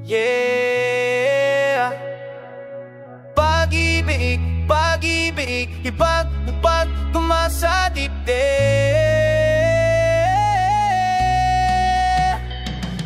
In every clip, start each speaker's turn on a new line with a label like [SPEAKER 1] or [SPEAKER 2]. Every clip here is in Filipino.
[SPEAKER 1] Yeah. Pag-ibig, pag-ibig, ipag-upag tumasa dibdib.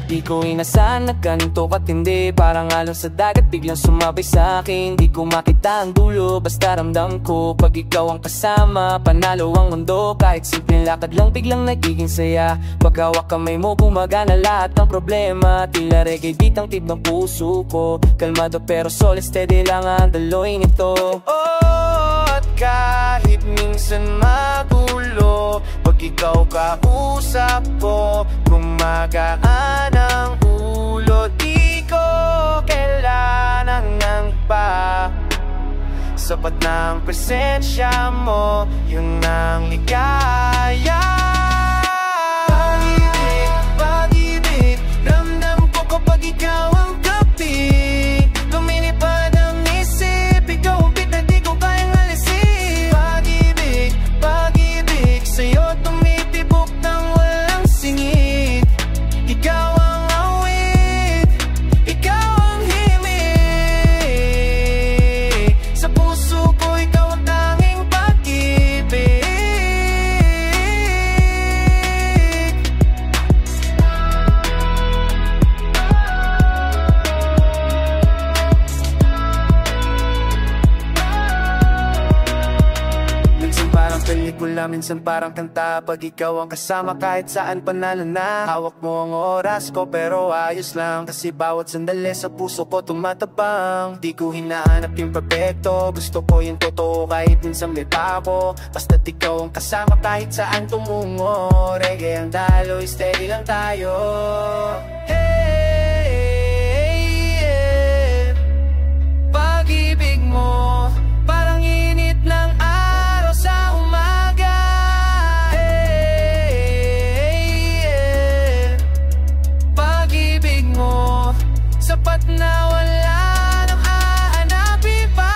[SPEAKER 1] Di ko inasahan na ganito katindi, parang alon sa dagat biglang sumabay sa'kin. Di ko makita ang dulo, basta ramdam ko pag ikaw ang kasama, panalo ang mundo. Kahit simpleng lakad lang biglang nagiging saya. Pag hawak kamay mo gumagana lahat ng problema. Tila reggae beat ang tibang puso ko. Kalmado pero solid, steady lang ang daloy nito. At kahit minsan magulo, pag ikaw kausap ko, gumagaan ang ulo. Di ko kailangan ng iba, sapat ng presensya mo, yun ang ligaya. Pag-ibig, pag-ibig, ramdam ko kapag ikaw ang kapit. Lumilipad ang isip, ikaw ang bit na di ko kayang alisin. Pag-ibig, pag-ibig, sa'yo tumitibok ng walang singit. Ikaw ang awit, ikaw ang himig. Sa puso ko ikaw ang tanging pag-ibig. Minsan parang pelikula, minsan parang kanta. Pag ikaw ang kasama kahit saan panalo na. Hawak mo ang oras ko pero ayos lang, kasi bawat sandali sa puso ko tumatabang. Di ko hinahanap yung perfecto, gusto ko yung totoo kahit minsan may pako. Basta't ikaw ang kasama kahit saan tumungo. Reggae ang daloy, steady lang tayo. Hey, pag-ibig mo parang init ng araw sa umaga. Hey, pag-ibig mo sapat na wala nang hahanapin pa.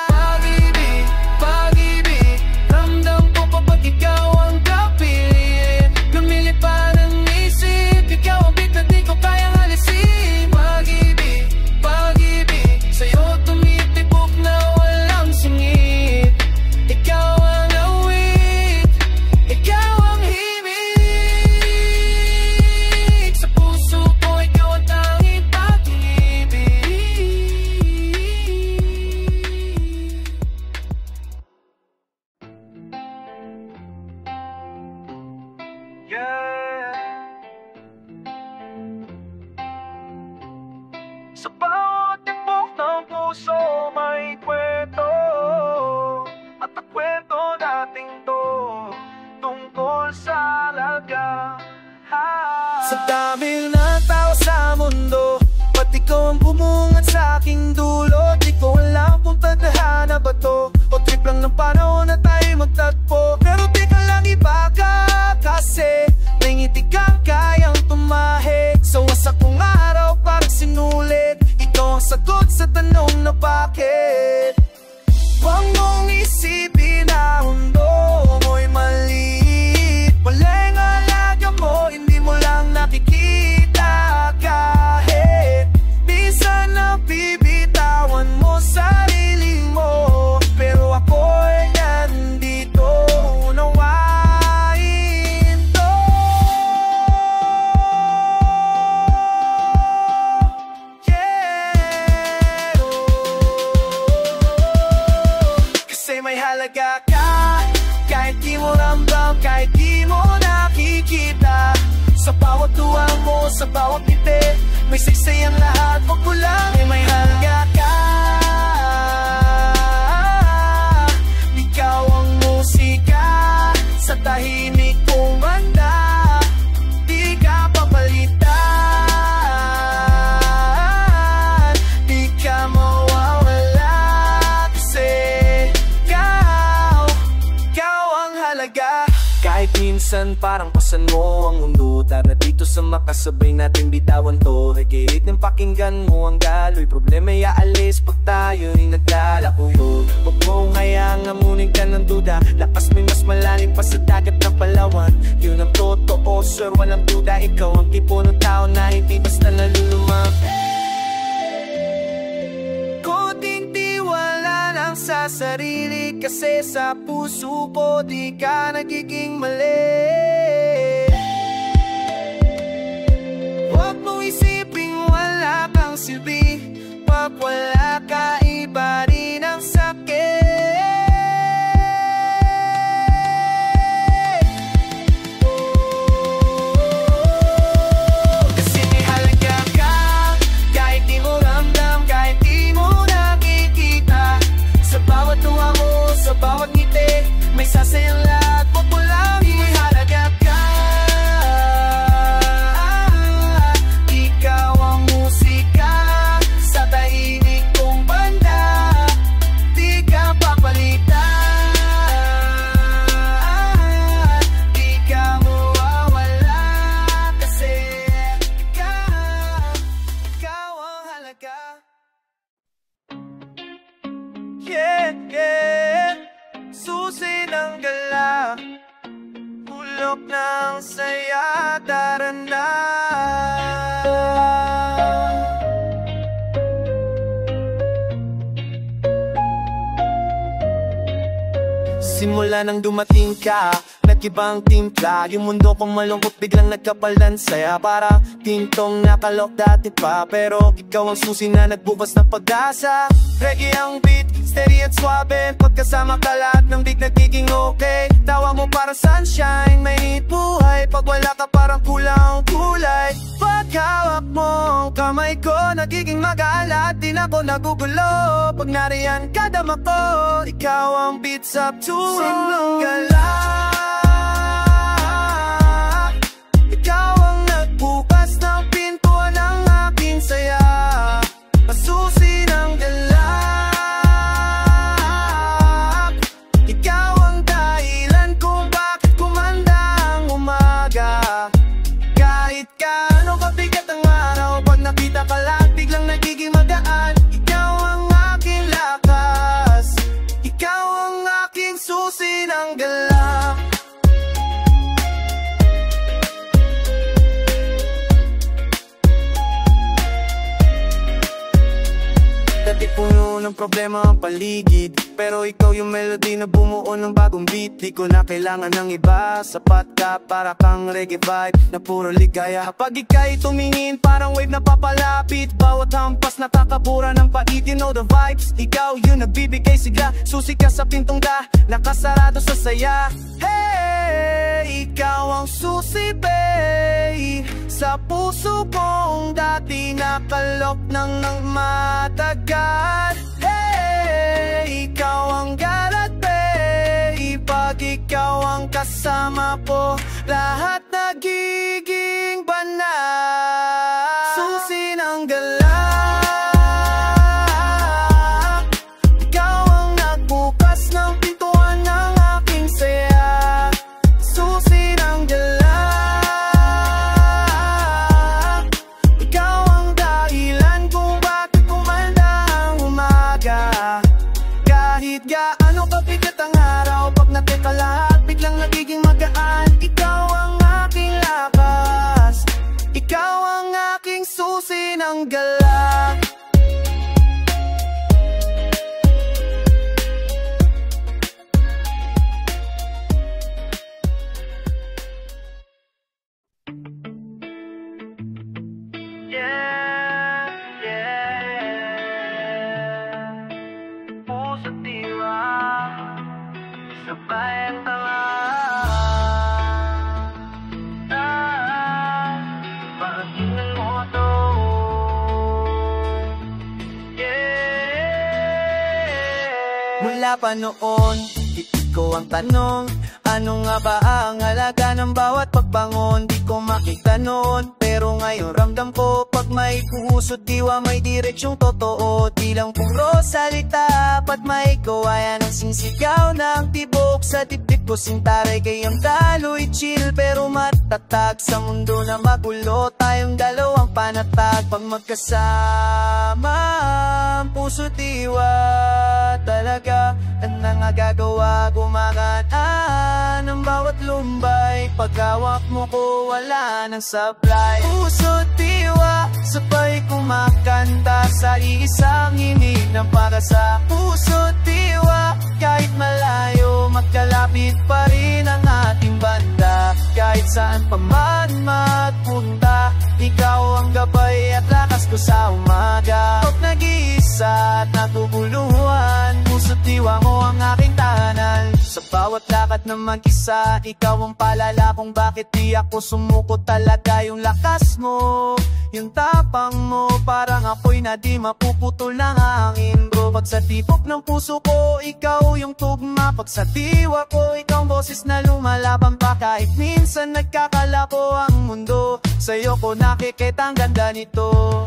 [SPEAKER 1] Pag-ibig, pag-ibig, ramdam ko kapag ikaw ang kapilit. Lumilipad ang isip, ikaw ang bit na di ko kayang alisin. Pag-ibig, pag-ibig, sa'yo tumitibok na walang singit. Ikaw ang awit, ikaw ang himig. Sa puso ko ikaw ang tanging pag-ibig. Yeah. Sa bawat tibok ng puso may kwento, at ang kwento nating to tungkol sa alaga. Sa dami ng tao sa mundo, pati ikaw ang bumungat sa aking dulo. Di ko alam kung tadhana ba to, o trip lang ng panahon na tayo magtagpo. Pero di ka lang iba ka, kasi may ngiti kang kayang tumahig. Sa wasak kong araw parang sinulit, ito ang sagot sa tanong na bakit. Huwag mong isipin na mundo mo'y maliit. Walang alaga mo, hindi mo lang nakikita. Kahit minsan nabibitawan mo sarili mo, pero ako'y nandito, unawain to. Yeah. Kasi may halaga ka, kahit di mo ramdam, kahit di mo nakikita. Sa bawat tuwang mo, sa bawat ngiti, may saysay ang lahat, wag mo lang. May halaga ka, ikaw ang musika sa tahimik kong banda. Di ka papalitan, di ka mawawala, kasi ikaw ang halaga. Kahit minsan parang pasan mo ang mundo, tara dito sa makasabay natin bitawan to. Reggae ng pakinggan mo ang galoy, problema iaalis pag tayo'y naglalako. Huwag mong hayaang amunin ka ng duda, lakas may mas malalim pa sa dagat ng Palawan. Yun ang totoo. puso, walang duda. Ikaw ang tipo ng tao na hindi basta nalulumang. Konting tiwala lang sa sarili, kasi sa puso ko di ka nagiging mali. Huwag mo isiping wala kang silbi, pag wala ka iba rin ang sakit. Kasi may halaga ka, kahit di mo ramdam, kahit di mo nakikita. Sa bawat tuwa mo, sa bawat ngiti, may sasayang lahat, wag mo lang may halaga ka. Ikaw ang musika sa tahimik kong banda, di ka papalitan, di ka mawawala, kasi ikaw ang halaga. Yeah, yeah, susi ng gala, hulog ng saya, tara na. Simula nang dumating ka, nag-ibang timpla. Yung mundo kong malungkot biglang nagkapalan saya. Para tintong nakalok dati pa, pero ikaw ang susi na nagbukas ng pag-asa. Reggae ang beat, steady at suabe, pagkasama ka lahat ng beat nagiging okay. Tawa mo parang sunshine, may buhay, pag wala ka parang kulang kulay. Pagkawak mo ang kamay ko, nagiging magaan, lahat din ako nagugulo. Pag nariyan kadama ko, ikaw ang beats up to ang galak. Ikaw ang nagbukas ng pintuan ng aking saya, pasusi ng galak. Ikaw ang dahilan kung bakit kumanda ang umaga. Kahit gaano kabigat ang araw, pag nakita ka lang biglang nagiging magaan. Ikaw ang aking lakas, ikaw ang aking susi ng galak. Dati puno ng problema ang paligid, pero ikaw yung melody na bumuo ng bagong beat. Di ko na kailangan ng iba, sapat ka para kang reggae vibe na puro ligaya. Kapag ika'y tumingin parang wave na papalapit, bawat hampas nakakabura ng pait. You know the vibes, ikaw yung nagbibigay sigla, susi ka sa pintong da, nakasarado sa saya. Hey, ikaw ang susi babe, sa puso kong dati nakalok ng matagal. Hey, ikaw ang galat babe, pag ikaw ang kasama ko, lahat nagiging banal. Susi ng galak, ikaw ang nagbukas ng pintuan ng aking saya. Susi ng galak, ikaw ang dahilan kung bakit kumanda ang umaga. Kahit gaano kabigat ang araw, pag nateka lahat biglang nagiging magaan. Ikaw ang aking lakas, ikaw ang aking susi ng galak. Yeah, yeah, puso diwa, sabay ang tanga. Pagkakinggan mo to, yeah. Mula pa noon, ko ang tanong, ano nga ba ang halaga ng bawat pagbangon? Di ko makita noon, pero ngayon ramdam ko, pag may puso't diwa may diretsyong totoo. Di lang puro salita, pag may kawayan ang sinsigaw ng tibok sa dibdib ko. Sintaray kayang daloy chill, pero matatag sa mundo na magulo. Tayong dalawang panatag, pag magkasama ang puso't diwa talaga ang nangagagawa, gumagaan ng bawat lumbay. paghawak mo ko wala nang sablay. Puso't diwa, sabay kumakanta sa isang himig ng para sa puso't diwa. Kahit malayo, magkalapit pa rin ang ating banda. Kahit saan pa man magpunta, ikaw ang gabay at lakas ko sa umaga. Huwag nag-iisa at natutulungan, puso't diwa mo ang aking tahanan. Sa bawat lakad na mag-isa, ikaw ang palala kung bakit di ako sumuko. Talaga yung lakas mo, yung tapang mo, parang ako'y na di mapuputol ng hangin bro. Pag sa tibok ng puso ko, ikaw yung tugma. Pag sa diwa ko, ikaw ang boses na lumalaban pa. Kahit minsan nagkakalako ang mundo, sa'yo ko nakikita ang ganda nito.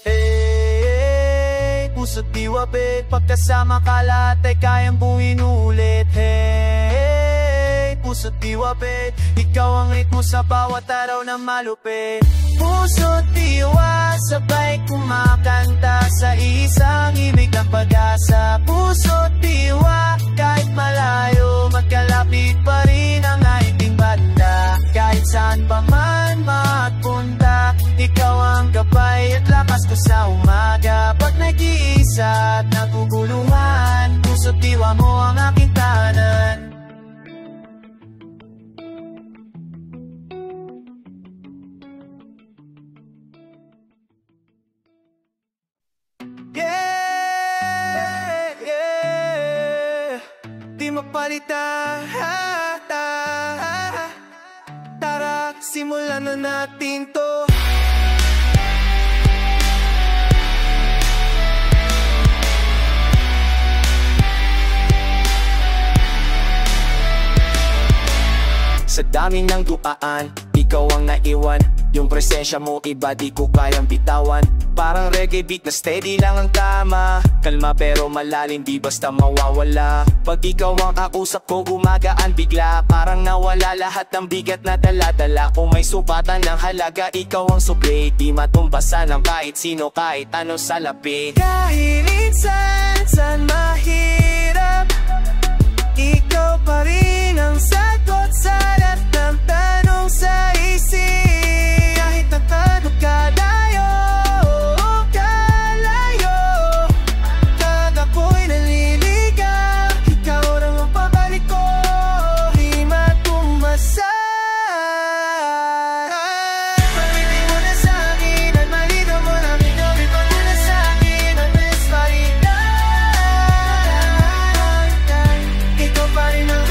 [SPEAKER 1] Hey, puso't diwa babe, pagkasama ka lahat ay kayang buuin ulit. Hey, puso't diwa babe, ikaw ang ritmo sa bawat araw na malupit. Puso't diwa, sabay kumakanta sa isang ibig ng pag-asa. Puso't diwa, kahit malayo, magkalapit pa rin ang ating banda. Kahit saan pa man magpunta, ikaw ang gabay at lakas ko sa umaga. Pag nag-iisa at naguguluhan, puso't diwa mo ang aking tahanan. Yeah, yeah, di mapalitan. Tara, simulan na natin to. Sa dami ng duaan, ikaw ang naiwan. Yung presensya mo iba di ko kayang bitawan. Parang reggae beat na steady lang ang tama. Kalma pero malalim, di basta mawawala. Pag ikaw ang kausap ko, gumagaan bigla. Parang nawala lahat ng bigat na dala-dala. Kung may supatan ng halaga, ikaw ang supli. Di matumbasan ng kahit sino, kahit ano sa lapit. Kahit minsan, saan mahirap, ikaw pa rin ang sagot sa lahat ng tanong sa isip. Kahit natano ka dayo, kalayo, pag ako'y naliligaw, ikaw lang ang pabalik ko, di matumasan. Pag-ibig mo na sa'kin at malinaw mo na minawin mo na sa'kin ang best palitan. Ikaw pa rin ang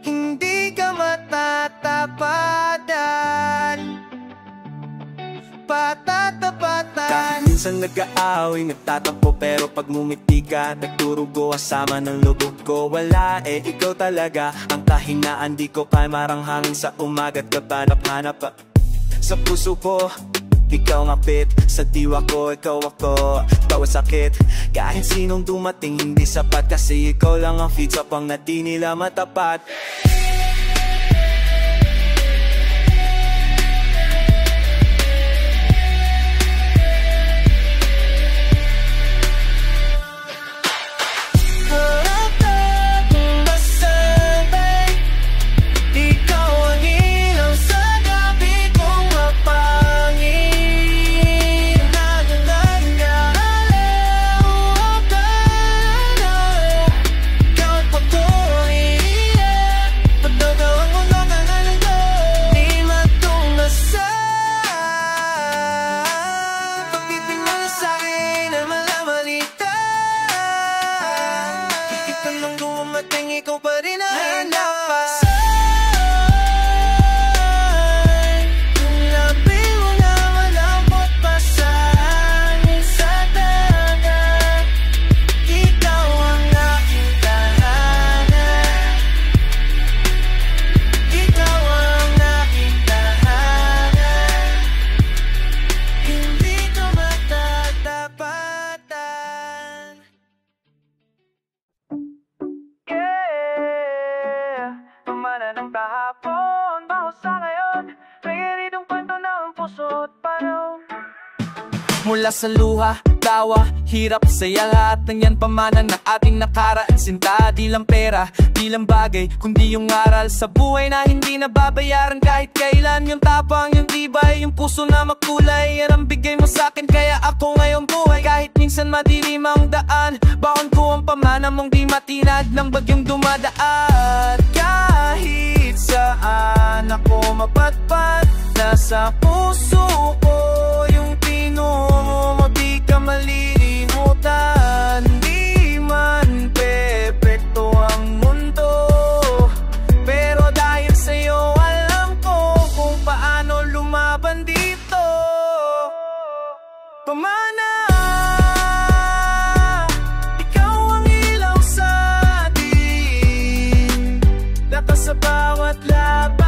[SPEAKER 1] hindi ka matatapatan, patatapatan. Kahit minsan nag-aaway, nagtatampo, pero pag ngumiti ka, nagturugo kasama ng lubog ko. Wala ikaw talaga ang kahinaan, di ko kaya maranghangin sa umaga't kapanap-hanap. Sa puso ko, ikaw ang apit, sa diwa ko, ikaw ako. Bawat sakit, kahit sinong dumating, hindi sapat. Kasi ikaw lang ang fit sa pang na di nila matapat.
[SPEAKER 2] Mula sa luha, tawa, hirap, saya, lahat ng yan pamana ng ating nakaraan. Sinta, di lang pera, di lang bagay, kundi yung aral sa buhay na hindi nababayaran kahit kailan. Yung tapang, yung tibay, yung puso na makulay, yan ang bigay mo sa'kin, kaya ako ngayon buhay. Kahit minsan madilim ang daan, baon ko ang pamana mong di matinag ng bagyong dumadaan. Kahit saan ako mapatpat, nasa puso ko yung tinuro mo, di ka malilimutan. Di man perpekto ang mundo, pero dahil sa'yo alam ko kung paano lumaban dito. Pamana, ikaw ang ilaw sa dilim, lakas sa bawat laban.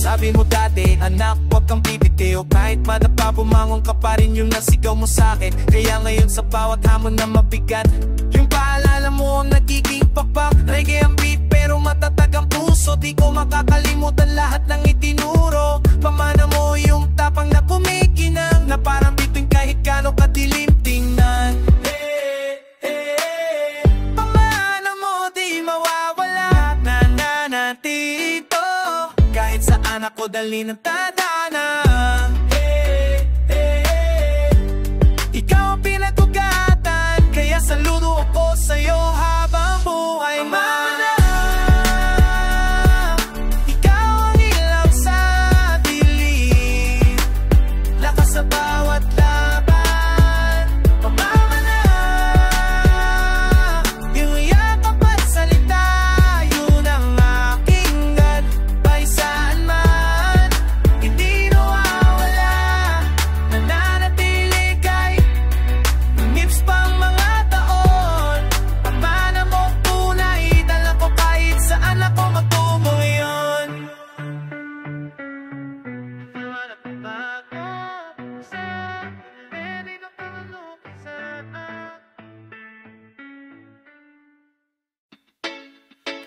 [SPEAKER 2] Sabi mo dati, anak, huwag kang bibitiw, kahit madapa bumangon ka pa rin yung nasigaw mo sa'kin. Kaya ngayon sa bawat hamon na mabigat, yung paalala mo ang nagiging pakpak. Reggae ang beat pero matatag ang puso, di ko makakalimutan lahat ng itinuro. Pamana mo yung tapang na kumikinang, na parang bituin kahit gano'ng kadilim tingnan. Pamana mo di mawawala, nananatito kahit saan ako dali ng tadhana. Ikaw ang pinag-ugatan, kaya saludo ako sa'yo habang buhay. Pamana, ikaw ang ilaw sa dilim, lakas sa bawat laban. Pamana, yung yakap at salita, yun ang aking gabay. Saan man, hindi nawawala, nananatili kahit lumipas pang mga taon. Pamana mo tunay, dala ko kahit saan ako matungo ngayon.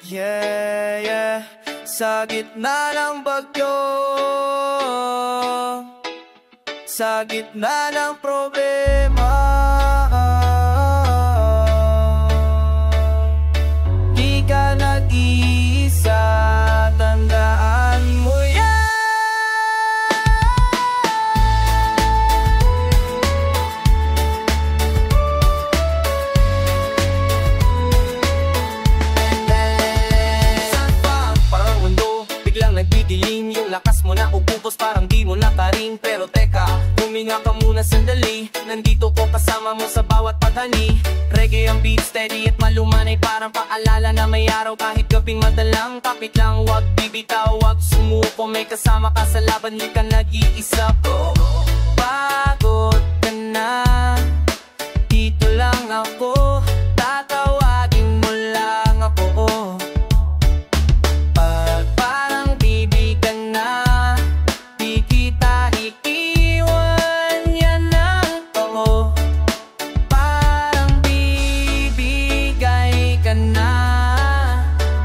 [SPEAKER 2] Yeah, yeah. Sa gitna ng bagyo, sa gitna ng problema, di ka nag-iisa, tandaan mo yan. Parang mundo, biglang nagdidilim, yung lakas mo na ububos, parang di mo nakaring. Pero teka, huminga ka muna sandali, nandito ko kasama mo sa bawat paghani. Reggae ang beat, steady at malumanay, parang paalala na may araw kahit gabing madalang. Kapit lang, wag bibitaw, wag sumuko, may kasama ka sa laban, di ka nag-iisa. Pagod ka na, dito lang ako, tatawagin mo lang ako. Pag parang bibigan na, di kita iiwan, yan ang totoo. Parang bibigay ka na,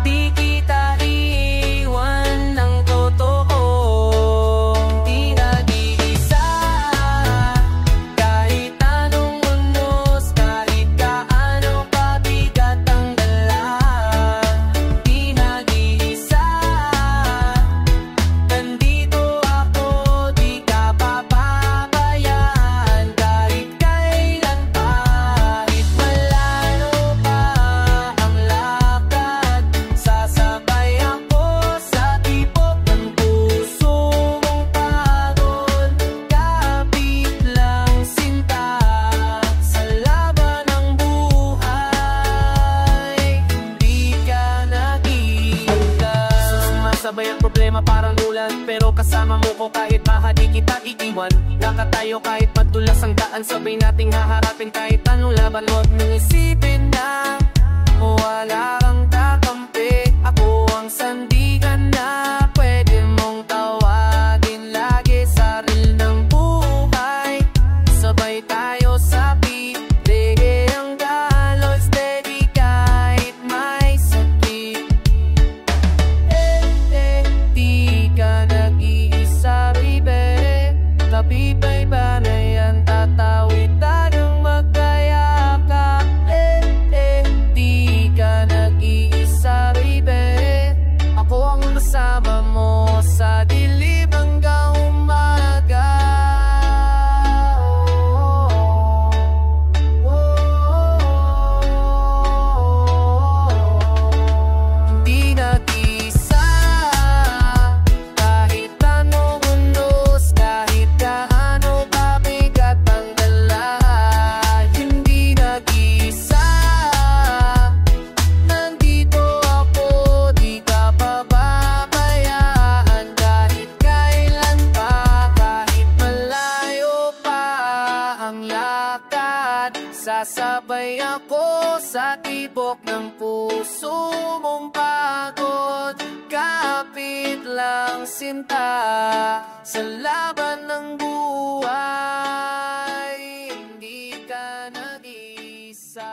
[SPEAKER 2] di kita iiwan ng totoo. Di nag-iisa, kahit anong unos, kahit gaano kabigat ang dala. Di nag-iisa, nandito ako, di ka papabayaan. Kahit kailan, kahit malano pa ang lakad, sasabay ako sa tibok ng puso mong pagod. Kapit lang sinta, sa laban ng buhay, hindi ka nag-iisa. Sumasabay ang problema parang ulan, pero kasama mo ko kahit baha di kita iiwan. Nakatayo kahit madulas ang daan, sabay nating haharapin kahit anong laban. Huwag mong isipin na Wala kang kakampi, ako ang sandigan na pwede mong tawagin lagi. Saril ng buhay, sabay tayo sa beat. Reggae ang daloy, steady kahit may sakit. Di ka nag-iisa, baby. Kapibay ba na yan, tatawid tayong magkayakap. Di ka nag-iisa, baby. Ako ang kasama mo sa dilim hanggang umaga. Hindi nag-iisa, kahit anong unos, kahit gaano kabigat ang dala. Hindi nag-iisa, nandito ako, di ka pababayaan. Kahit kailan pa, kahit malayo pa ang lakad, sasabay ako sa tibok ng puso mong pagod. Kapit lang sinta sa laban ng buhay, hindi ka nag-iisa.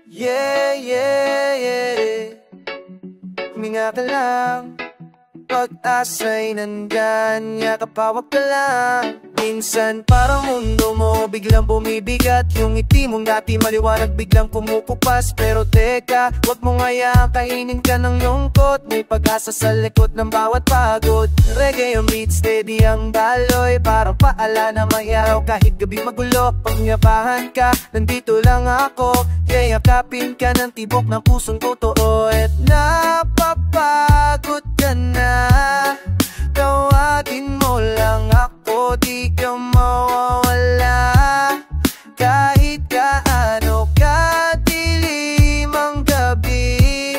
[SPEAKER 1] Yeah, yeah, yeah. Huminga ka lang, pag-asa'y nandyan, yakap hawak ka lang. Minsan parang mundo mo biglang bumibigat, yung ngiti mong dati maliwanag biglang pumupupas. Pero teka, wag mong hayaan kainin ka ng lungkot, may pag-asa sa likod ng bawat pagod. Reggae yung beat, steady ang daloy, parang paala na may araw kahit gabi magulo. Pagyapahan ka, nandito lang ako, yayakapin ka ng tibok ng pusong totoo. At napapagod ka na, tawagin mo lang ako, di ka mawawala. Kahit gaano kadilim ang gabi,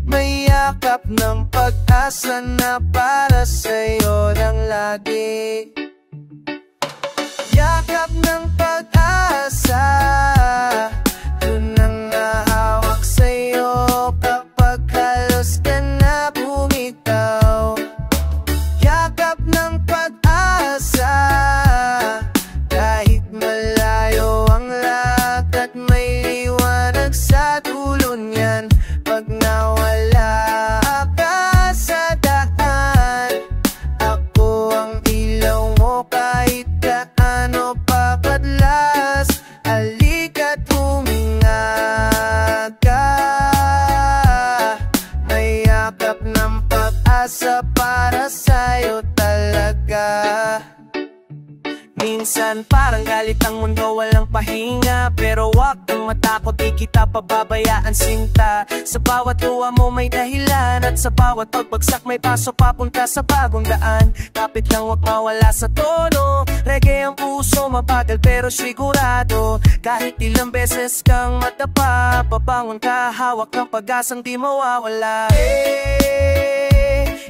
[SPEAKER 1] may yakap ng pag-asa na para sa'yo nang lagi. Yakap ng pag-asa, dun ang nahawak sa'yo kapag halos ka na bumitaw. Yakap ng pag-asa, kahit malayo ang lakad, may liwanag sa dulo niyan. Pag nawala ka sa daan, ako ang ilaw mo kahit gaano pa kadlas. Halika't huminga ka, may yakap ng pag-asa para sa'yo talaga. Minsan parang galit ang mundo, walang pahinga, pero wag kang matakot, di kita pababayaan sinta. Sa bawat luha mo may dahilan, at sa bawat pagbagsak may paso papunta sa bagong daan. Kapit lang, wag mawala sa tono, reggae ang puso, mabagal pero sigurado. Kahit ilang beses kang madapa, babangon ka, hawak ng pag-asang di mawawala.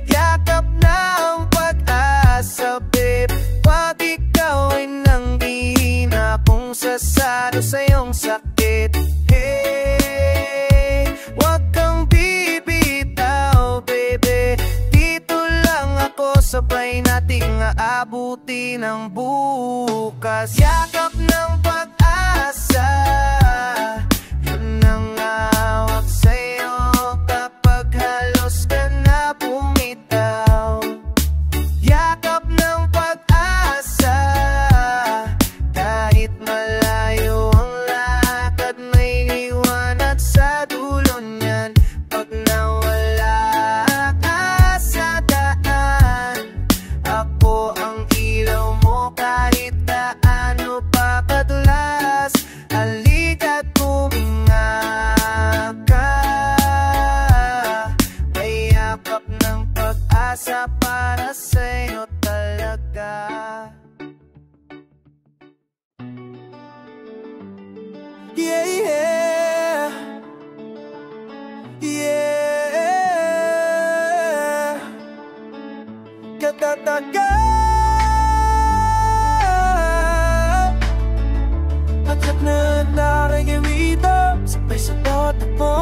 [SPEAKER 1] Yakap na ang pag-asa, babe. Wag ikawin ng dihina kung sasalo sa iyong sakit. Hey, wag kang bibitaw, baby. Dito lang ako, sabay nating aabuti ng bukas. Yakap ng pag-asa, yun ang hawak sa'yo kapag halos ka na bumitaw. Yakap ng pag-asa, kahit malayo ang lakad, may liwanag sa dulo niyan. Pag nawala ka sa daan, ako ang ilaw mo kahit gaano pa kadulas. Halika't huminga ka, may yakap ng pag-asa para sa'yo talaga. Yeah, yeah, yeah. Katatagal,
[SPEAKER 2] At na reggae rhythm, sabay sa bawat takbo.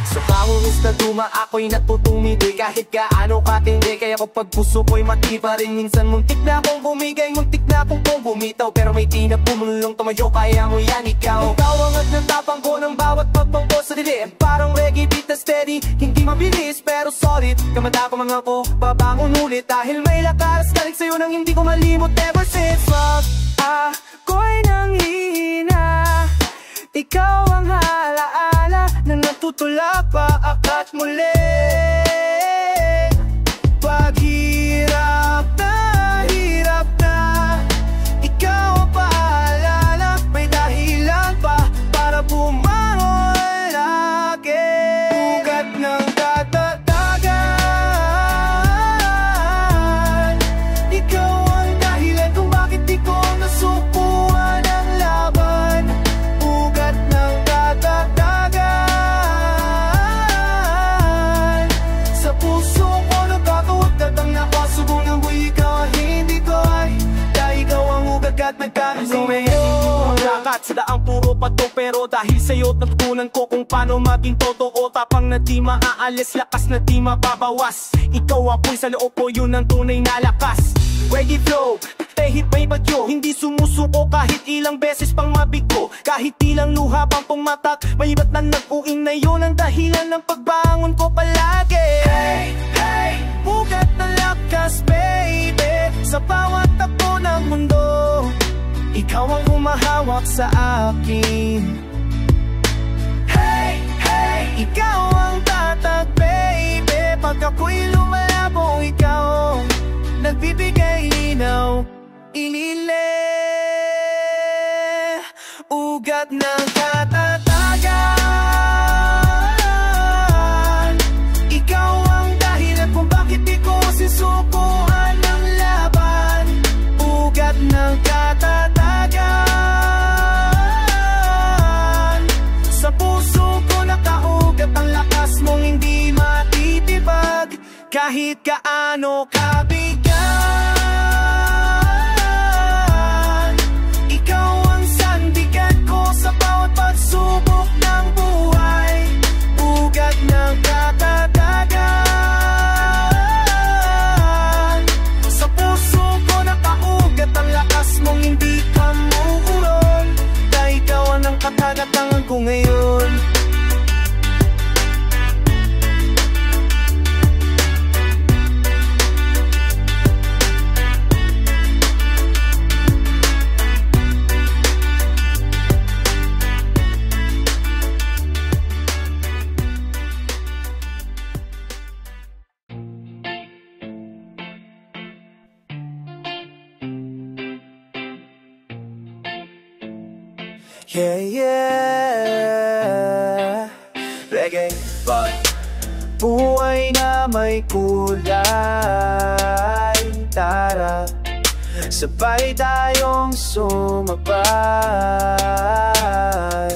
[SPEAKER 2] Sa pangulis na duma, ako'y natutumigay kahit gaano katindi. Kaya kapag puso ko'y mati pa rin, minsan muntik na akong bumigay, muntik na akong bumitaw. Pero may di na pumulong tumayo, kaya mo yan ikaw. Ikaw ang at ng tapang ko ng bawat pagpangko sa dilim. Parang reggae beat na steady, hindi mabilis pero solid. Kamada ko mga ko, babangon ulit dahil may lakas. Galing sa'yo nang hindi ko malimot ever since. Pag ako'y nanghihina, ikaw ang alaala na natutulak pa akat muli. Pag hirap na, ikaw ang paalala. May dahilan pa para bumangon lagi. Ugat ng katatagan, ikaw ang dahilan kung bakit di ko nasubuan ang laban. Ugat ng katatagan, sa puso ko nagkatuwag datang nakasubong ng buhay. Ikaw ang hindi ko ay, dahil ikaw ang ugat at nagkaroon sa'yo. Lakat sa daang puro pato, pero dahil sa'yo natutunan ko kung paano maging totoo. Tapang na di maaalis, lakas na di mababawas. Ikaw apoy sa loob ko, yun ang tunay na lakas. Reggae flow, tehit may bagyo, hindi sumusuko kahit ilang beses pang mabigo. Kahit ilang luha pang pumatak, may iba't na nag-uing na yun ang dahilan ng pagbangon ko palagi. Hey, hey, ugat ng lakas baby, sa bawat takbo ng mundo. Ikaw ang humahawak sa akin. Hey, hey, ikaw ang tatag baby, pag ako'y lumalabo, ikaw nagbibigay linaw, inile. Ugat ng katatagan, ikaw ang dahilan kung bakit di ko sisubuan ng laban. Ugat ng katatagan, sa puso ko nakaugat ang lakas mong hindi matitibag. Kahit gaano kabigat, ikaw ang sandigan ko sa bawat pagsubok ng buhay. Ugat ng katatagan, sa puso ko nakaugat ang lakas mong hindi ka muuron. Dahil ikaw ang katatagan ko ngayon. Yeah, yeah, reggae but buhay na may kulay. Tara, sabay tayong sumabay.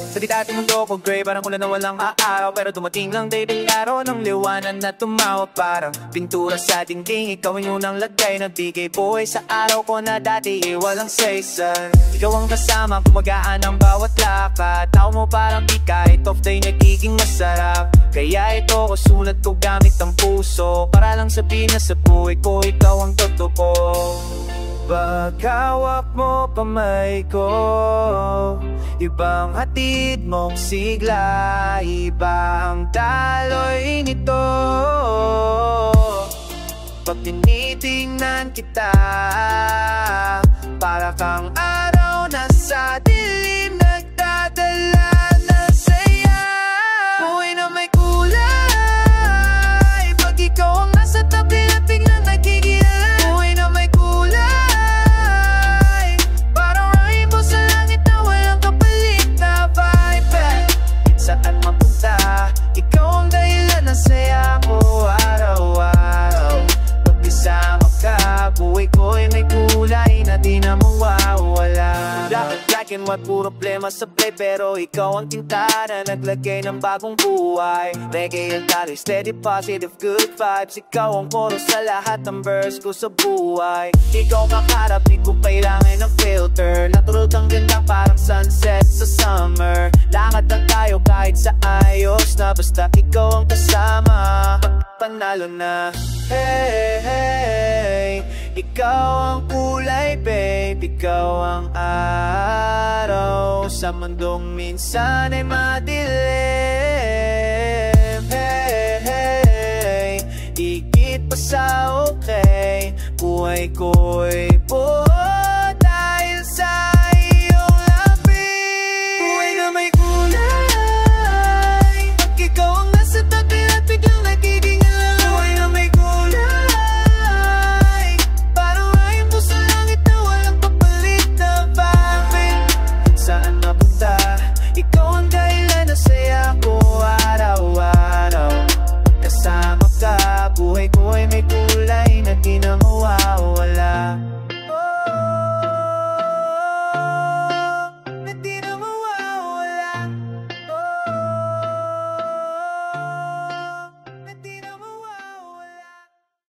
[SPEAKER 2] Sa dati mundo ko gray, parang ulan na walang aaraw. Pero dumating lang dating araw ng liwanag na tumawa. Parang pintura sa dingding, ikaw ang unang lagay na bigay buhay sa araw ko na dati walang saysay. Ikaw ang kasama, kumagaan ang bawat lakad. Tao mo parang di kahit off day nagiging masarap. Kaya ito ko sulat ko gamit ang puso, para lang sabihin na sa buhay ko ikaw ang totoo. Pagkawak mo pamay ko, ibang hatid mong sigla, iba ang daloy nito. Pag tinitingnan kita, para kang araw na sa dilim, nagdadala ng saya. Buhay na may kulay, pag ikaw ang nasa tabi na biglang nagkikilala. Buhay na may kulay, parang rainbow sa langit na walang kapalit na vibe. Saan mapunta, ikaw ang dahilan ng saya ko araw-araw. Pag kasama ka, buhay ko'y may kulay na di na mawawala. Like tingin mo at puro problema sa play, pero ikaw ang tinta na naglagay ng bagong buhay. Reggae ang tali, steady, positive, good vibes. Ikaw ang choro sa lahat ng verse ko sa buhay. Ikaw kakarap, di ko kailangan ng filter. Natural kang ganda parang sunset sa summer. Lakad lang tayo kahit sa ayos na, basta ikaw ang kasama, panalo na. Hey, hey, ikaw ang kulay, babe. Ikaw ang araw sa mundong minsan ay madilim. Hey, hey, higit pa sa okay, buhay ko'y buhay.